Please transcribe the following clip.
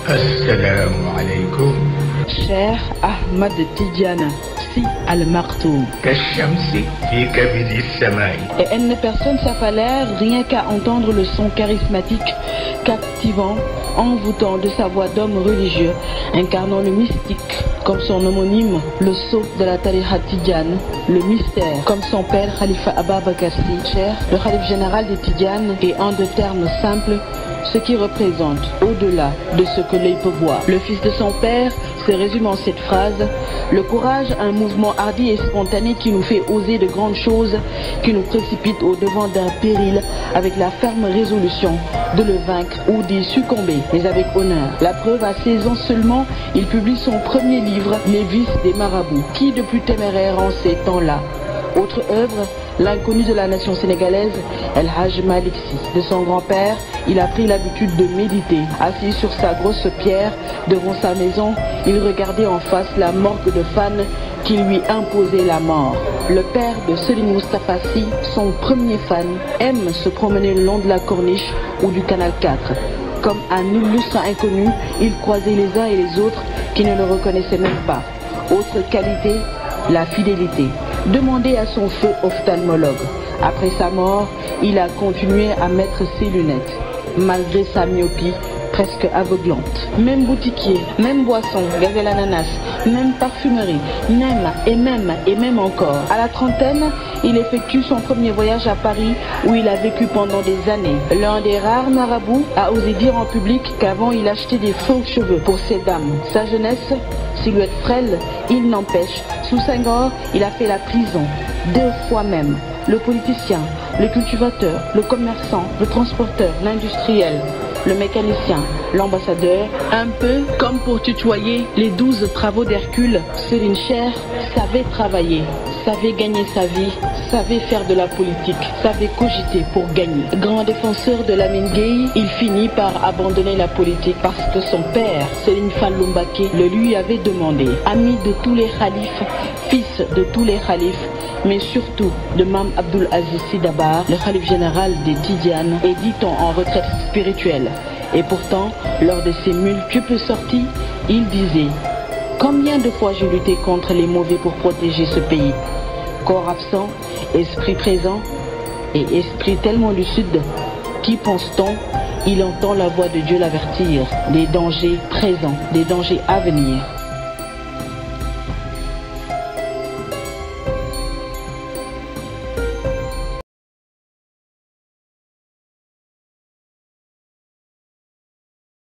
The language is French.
Assalamu alaikum. Cher Ahmad Tidiane Sy Al Maktoum. Kashamsi fi kabidi samai. Et elle ne personne s'affalaire rien qu'à entendre le son charismatique, captivant, envoûtant de sa voix d'homme religieux, incarnant le mystique, comme son homonyme, le sceau de la tariqa Tidiane, le mystère, comme son père Khalifa Abba Bakr Sy, cher, le Khalif général des Tidianes, et en de termes simples, ce qui représente, au-delà de ce que l'œil peut voir. Le fils de son père se résume en cette phrase: le courage, un mouvement hardi et spontané qui nous fait oser de grandes choses, qui nous précipite au devant d'un péril, avec la ferme résolution de le vaincre ou d'y succomber, mais avec honneur. La preuve, à 16 ans seulement, il publie son premier livre, Les vices des marabouts. Qui de plus téméraire en ces temps-là? Autre œuvre, L'inconnu de la nation sénégalaise, El Hadj Malick Sy. De son grand-père, il a pris l'habitude de méditer. Assis sur sa grosse pierre devant sa maison, il regardait en face la morgue de Fann qui lui imposait la mort. Le père de Serigne Moustapha Sy, son premier fan, aime se promener le long de la corniche ou du canal 4. Comme un illustre inconnu, il croisait les uns et les autres qui ne le reconnaissaient même pas. Autre qualité, la fidélité. Demandé à son feu ophtalmologue. Après sa mort, il a continué à mettre ses lunettes, malgré sa myopie presque aveuglante. Même boutiquier, même boisson, gazelle ananas, même parfumerie, même encore. À la trentaine, il effectue son premier voyage à Paris où il a vécu pendant des années. L'un des rares marabouts a osé dire en public qu'avant il achetait des faux cheveux pour ses dames. Sa jeunesse, silhouette frêle, il n'empêche. Sous Senghor, il a fait la prison, 2 fois même. Le politicien, le cultivateur, le commerçant, le transporteur, l'industriel, le mécanicien, l'ambassadeur, un peu comme pour tutoyer les 12 travaux d'Hercule, Serigne Cheikh savait travailler, savait gagner sa vie, savait faire de la politique, savait cogiter pour gagner. Grand défenseur de Lamine Gueye, il finit par abandonner la politique parce que son père, Serigne Fallou Mbacké, le lui avait demandé. Ami de tous les khalifes, fils de tous les khalifes, mais surtout de Mame Abdoul Aziz Sy Dabakh, le Khalif général des Tidianes, et dit-on en retraite spirituelle. Et pourtant, lors de ses multiples sorties, il disait: combien de fois j'ai lutté contre les mauvais pour protéger ce pays? Corps absent, esprit présent, et esprit tellement lucide, qui pense-t-on? Il entend la voix de Dieu l'avertir des dangers présents, des dangers à venir.